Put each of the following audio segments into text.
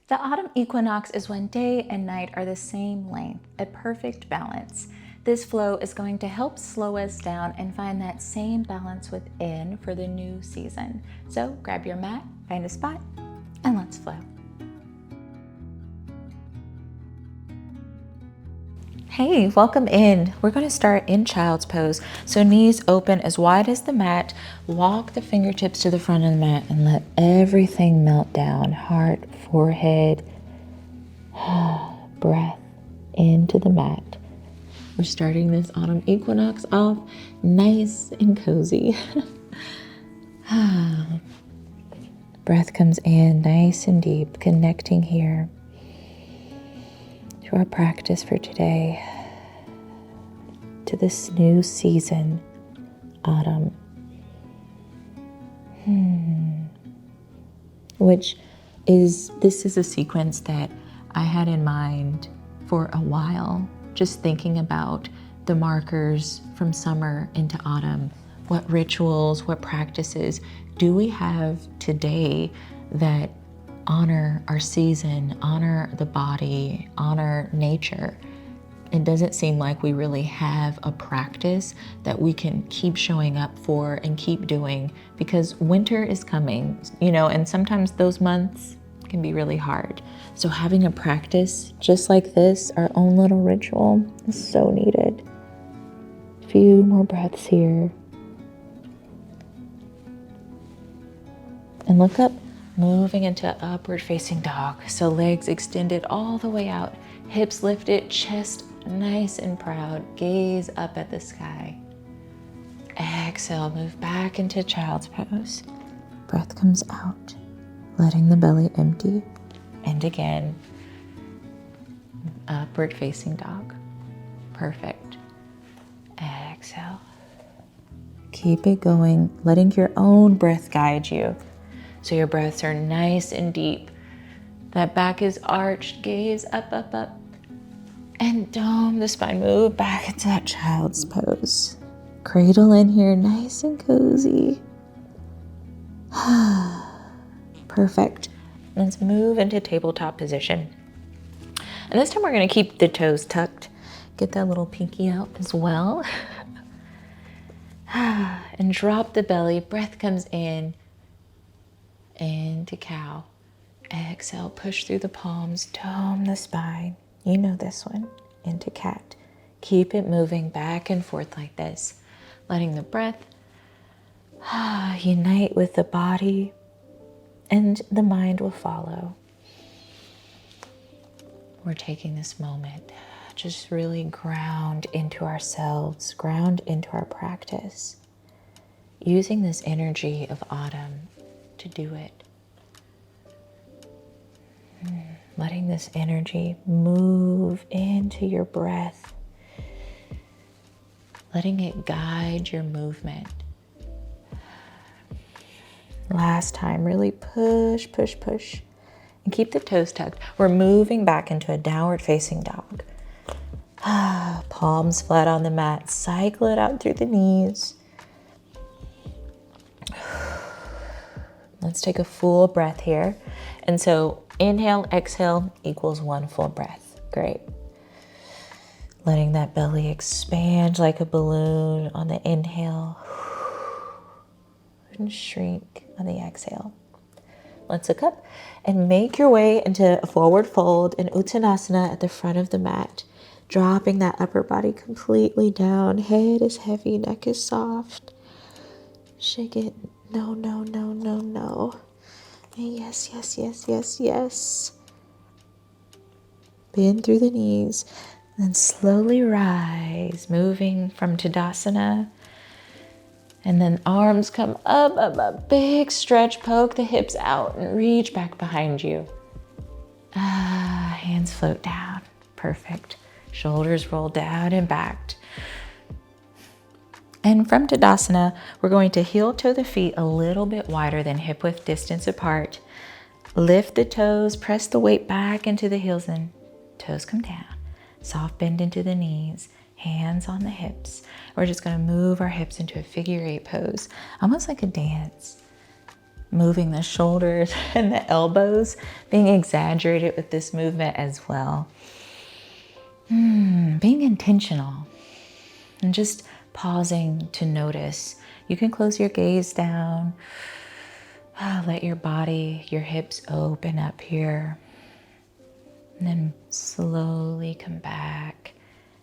The autumn equinox is when day and night are the same length, a perfect balance. This flow is going to help slow us down and find that same balance within for the new season. So grab your mat, find a spot, and let's flow. Hey, welcome in. We're going to start in child's pose. So knees open as wide as the mat. Walk the fingertips to the front of the mat and let everything melt down. Heart, forehead, breath into the mat. We're starting this autumn equinox off nice and cozy. Breath comes in nice and deep, connecting here to our practice for today, to this new season, autumn, this is a sequence that I had in mind for a while, just thinking about the markers from summer into autumn. What rituals, what practices do we have today that honor our season, honor the body, honor nature? It doesn't seem like we really have a practice that we can keep showing up for and keep doing, because winter is coming, and sometimes those months can be really hard. So having a practice just like this, our own little ritual, is so needed. A few more breaths here. And look up, moving into upward facing dog. So legs extended all the way out, hips lifted, chest nice and proud. Gaze up at the sky. Exhale, move back into child's pose. Breath comes out, letting the belly empty. And again, upward facing dog. Perfect. Exhale. Keep it going, letting your own breath guide you. So your breaths are nice and deep. That back is arched, gaze up, up, up. And dome the spine, move back into that child's pose. Cradle in here, nice and cozy. Perfect. Let's move into tabletop position. And this time we're gonna keep the toes tucked. Get that little pinky out as well. And drop the belly, breath comes in. Into cow. Exhale, push through the palms, dome the spine. You know this one. Into cat. Keep it moving back and forth like this. Letting the breath unite with the body, and the mind will follow. We're taking this moment, just really ground into ourselves, ground into our practice. Using this energy of autumn to do it. Letting this energy move into your breath. Letting it guide your movement. Last time, really push, push, push. And keep the toes tucked. We're moving back into a downward facing dog. Palms flat on the mat. Cycle it out through the knees. Let's take a full breath here. And so inhale, exhale equals one full breath. Great. Letting that belly expand like a balloon on the inhale. And shrink on the exhale. Let's look up and make your way into a forward fold in Uttanasana at the front of the mat. Dropping that upper body completely down. Head is heavy, neck is soft. Shake it. No, no, no, no, no. Yes, yes, yes, yes, yes. Bend through the knees. Then slowly rise, moving from Tadasana. And then arms come up, up, up. Big stretch, poke the hips out and reach back behind you. Hands float down. Perfect. Shoulders roll down and back. And from Tadasana, we're going to heel toe the feet a little bit wider than hip width distance apart. Lift the toes, press the weight back into the heels and toes come down. Soft bend into the knees, hands on the hips. We're just gonna move our hips into a figure eight pose, almost like a dance. Moving the shoulders and the elbows, being exaggerated with this movement as well. Being intentional and just pausing to notice. You can close your gaze down. Let your body, your hips open up here. And then slowly come back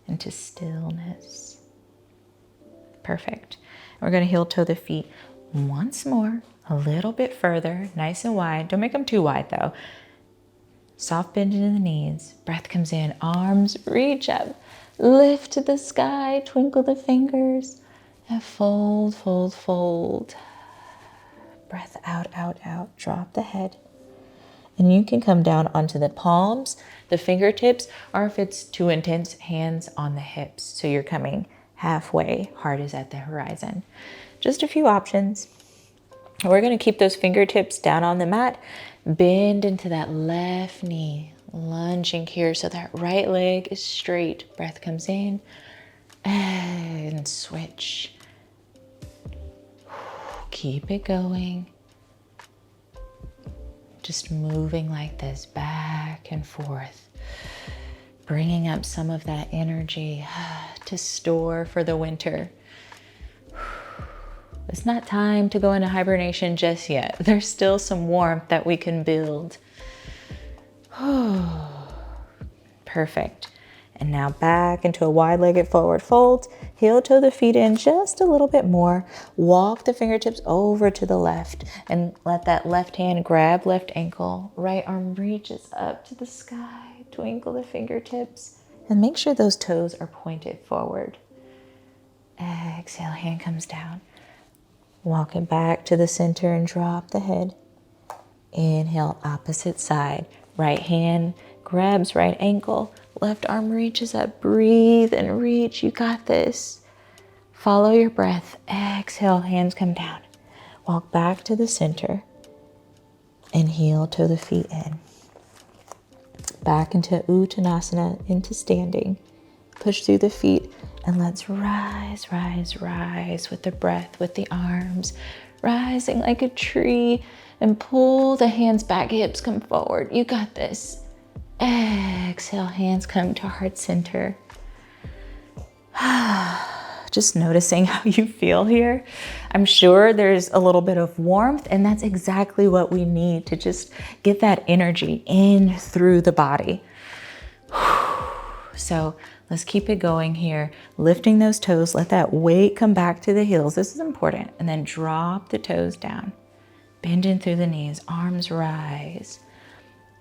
into stillness. Perfect. We're going to heel toe the feet once more, a little bit further, nice and wide. Don't make them too wide though. Soft bend into the knees. Breath comes in, arms reach up, lift to the sky, twinkle the fingers, and fold, fold, fold. Breath out, out, out. Drop the head. And you can come down onto the palms, the fingertips, or if it's too intense, hands on the hips. So you're coming halfway, heart is at the horizon. Just a few options. We're going to keep those fingertips down on the mat. Bend into that left knee, lunging here so that right leg is straight. Breath comes in and switch. Keep it going. Just moving like this back and forth, bringing up some of that energy to store for the winter. It's not time to go into hibernation just yet. There's still some warmth that we can build. Perfect. And now back into a wide-legged forward fold. Heel toe the feet in just a little bit more. Walk the fingertips over to the left and let that left hand grab left ankle. Right arm reaches up to the sky. Twinkle the fingertips and make sure those toes are pointed forward. Exhale, hand comes down. Walk it back to the center and drop the head. Inhale, opposite side. Right hand grabs right ankle. Left arm reaches up. Breathe and reach. You got this. Follow your breath. Exhale, hands come down. Walk back to the center and heel toe the feet in. Back into Uttanasana, into standing. Push through the feet and let's rise, rise, rise with the breath, with the arms, rising like a tree, and pull the hands back, hips come forward. You got this. Exhale, hands come to heart center. Just noticing how you feel here. I'm sure there's a little bit of warmth, and that's exactly what we need to just get that energy in through the body. So let's keep it going here. Lifting those toes, let that weight come back to the heels. This is important. And then drop the toes down. Bend in through the knees, arms rise.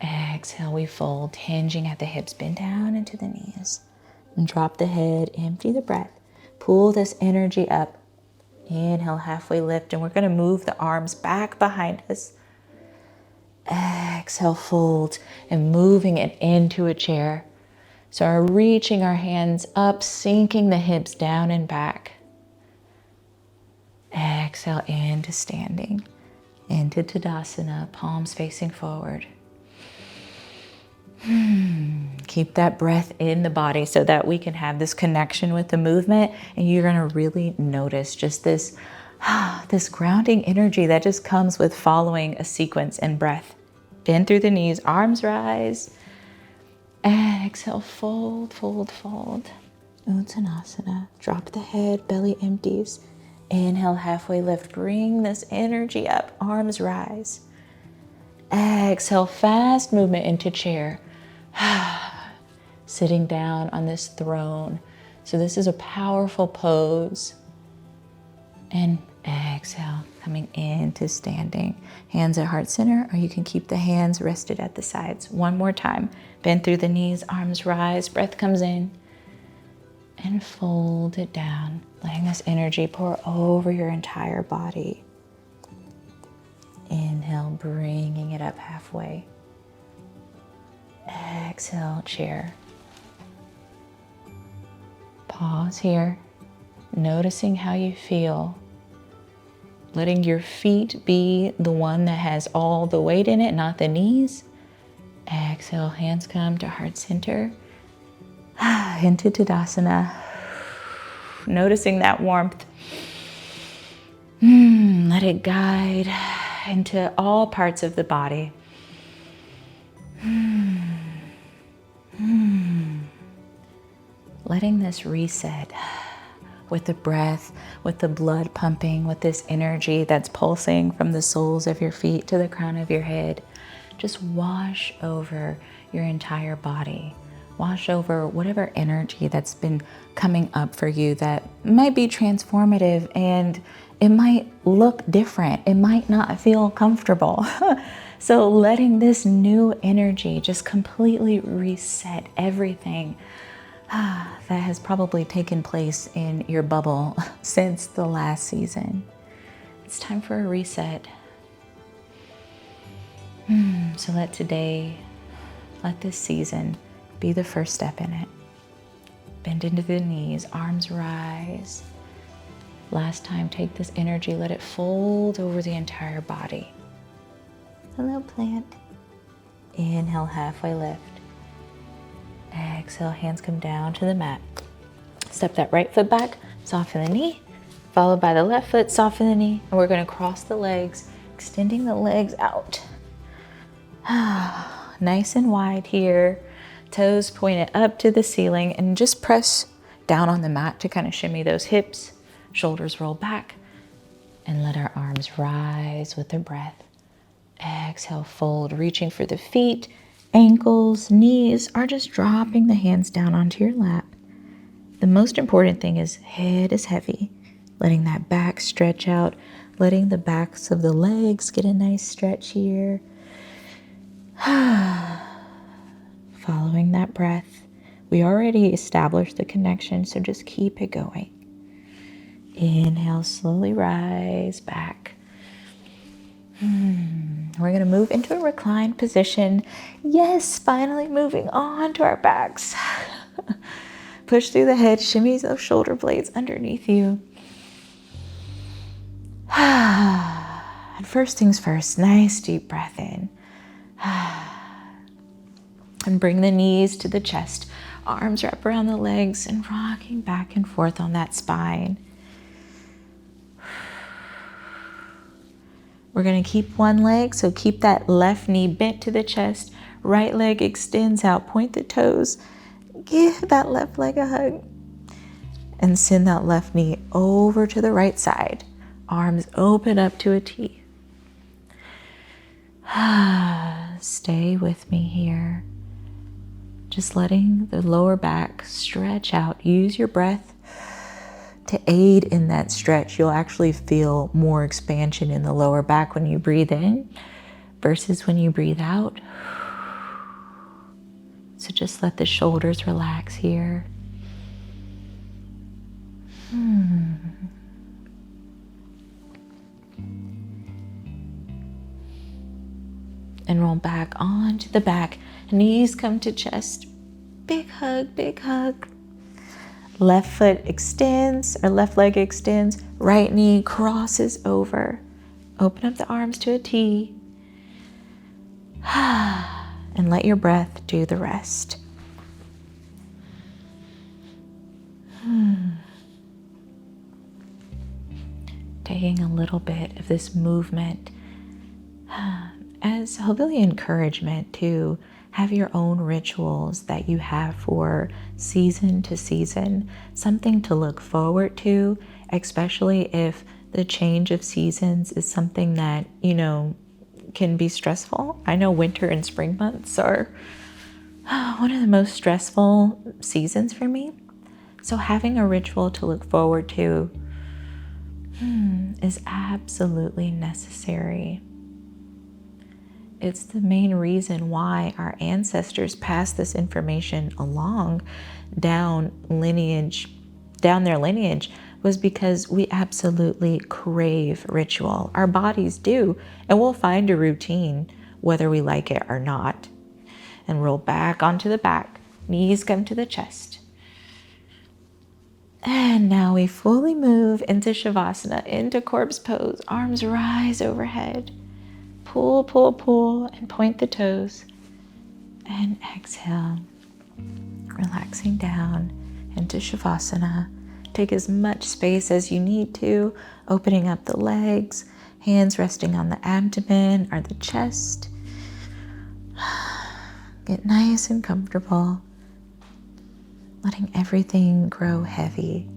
Exhale, we fold, hinging at the hips, bend down into the knees. And drop the head, empty the breath. Pull this energy up. Inhale, halfway lift, and we're gonna move the arms back behind us. Exhale, fold, and moving it into a chair. So we're reaching our hands up, sinking the hips down and back. Exhale, into standing, into Tadasana, palms facing forward. Keep that breath in the body so that we can have this connection with the movement, and you're gonna really notice just this, this grounding energy that just comes with following a sequence in breath. Bend through the knees, arms rise. Exhale, fold, fold, fold. Uttanasana, drop the head, belly empties. Inhale, halfway lift, bring this energy up, arms rise. Exhale, fast movement into chair. Sitting down on this throne. So this is a powerful pose. And exhale, coming into standing. Hands at heart center, or you can keep the hands rested at the sides. One more time. Bend through the knees, arms rise, breath comes in. And fold it down, letting this energy pour over your entire body. Inhale, bringing it up halfway. Exhale, chair. Pause here, noticing how you feel. Letting your feet be the one that has all the weight in it, not the knees. Exhale, hands come to heart center. Into Tadasana. Noticing that warmth. Let it guide into all parts of the body. Letting this reset with the breath, with the blood pumping, with this energy that's pulsing from the soles of your feet to the crown of your head. Just wash over your entire body. Wash over whatever energy that's been coming up for you that might be transformative, and it might look different. It might not feel comfortable. So letting this new energy just completely reset everything that has probably taken place in your bubble since the last season. It's time for a reset. So let this season be the first step in it. Bend into the knees, arms rise. Last time, take this energy, let it fold over the entire body. Hello, plant. Inhale, halfway lift. Exhale, hands come down to the mat. Step that right foot back, soften the knee, followed by the left foot, soften the knee, and we're going to cross the legs, extending the legs out. Nice and wide here. Toes pointed up to the ceiling, and just press down on the mat to kind of shimmy those hips. Shoulders roll back, and let our arms rise with the breath. Exhale, fold, reaching for the feet, ankles, knees, or just dropping the hands down onto your lap. The most important thing is head is heavy, letting that back stretch out, letting the backs of the legs get a nice stretch here. Following that breath, we already established the connection, so just keep it going. Inhale, slowly rise back. We're going to move into a reclined position. Yes, finally moving on to our backs. Push through the head, shimmy those shoulder blades underneath you. And first things first, nice deep breath in. And bring the knees to the chest, arms wrap around the legs, and rocking back and forth on that spine. We're going to keep one leg, so keep that left knee bent to the chest. Right leg extends out, point the toes. Give that left leg a hug. And send that left knee over to the right side. Arms open up to a T. Stay with me here. Just letting the lower back stretch out. Use your breath to aid in that stretch. You'll actually feel more expansion in the lower back when you breathe in versus when you breathe out. So just let the shoulders relax here. And roll back onto the back. Knees come to chest. Big hug, big hug. Left foot extends, or left leg extends. Right knee crosses over. Open up the arms to a T. And let your breath do the rest. Taking a little bit of this movement as hopefully encouragement to have your own rituals that you have for season to season, something to look forward to, especially if the change of seasons is something that, can be stressful. I know winter and spring months are one of the most stressful seasons for me. So having a ritual to look forward to is absolutely necessary. It's the main reason why our ancestors passed this information along down their lineage, was because we absolutely crave ritual. Our bodies do, and we'll find a routine whether we like it or not. And roll back onto the back, knees come to the chest. And now we fully move into Shavasana, into corpse pose. Arms rise overhead. Pull, pull, pull, and point the toes. And exhale, relaxing down into Shavasana. Take as much space as you need to, opening up the legs, Hands resting on the abdomen or the chest. Get nice and comfortable, letting everything grow heavy.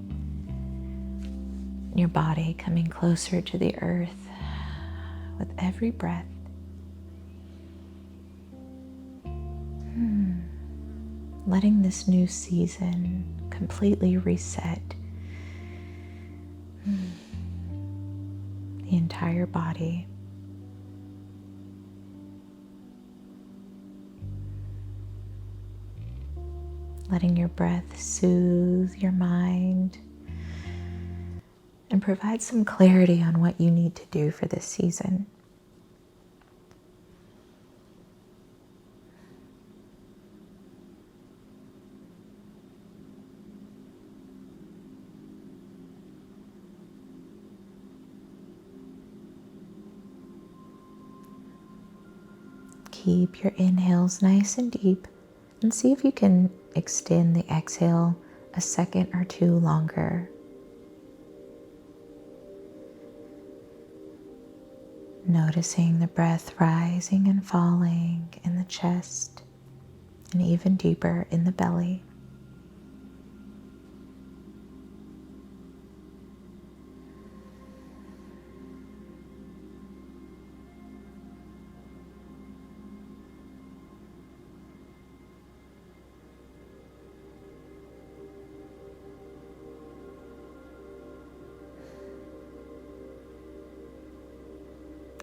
Your body coming closer to the earth with every breath. Letting this new season completely reset the entire body. Letting your breath soothe your mind and provide some clarity on what you need to do for this season. Keep your inhales nice and deep and see if you can extend the exhale a second or two longer. Noticing the breath rising and falling in the chest and even deeper in the belly.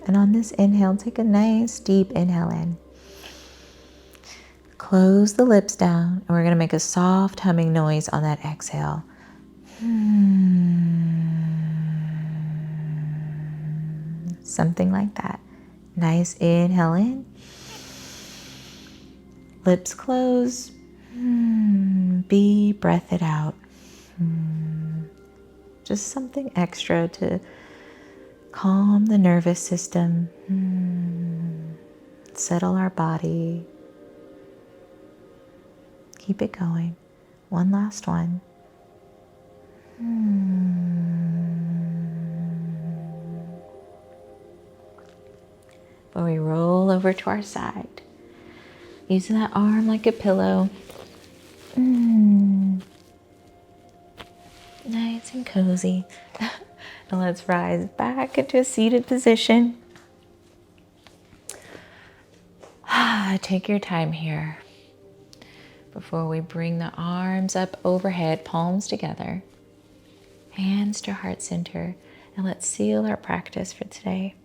And on this inhale, take a nice deep inhale in. Close the lips down, and we're going to make a soft humming noise on that exhale. Something like that. Nice inhale in. Lips close. Be breath it out. Just something extra to calm the nervous system, settle our body. Keep it going. One last one. But we roll over to our side, using that arm like a pillow. Nice and cozy. And let's rise back into a seated position. Take your time here before we bring the arms up overhead, palms together, hands to heart center, and let's seal our practice for today.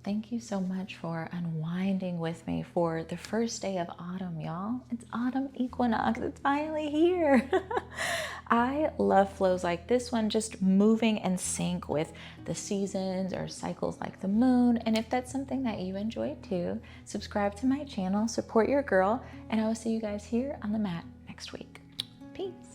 Thank you so much for unwinding with me for the first day of autumn, y'all. It's autumn equinox. It's finally here. I love flows like this one, just moving in sync with the seasons or cycles like the moon. And if that's something that you enjoy too, subscribe to my channel, support your girl, and I will see you guys here on the mat next week. Peace.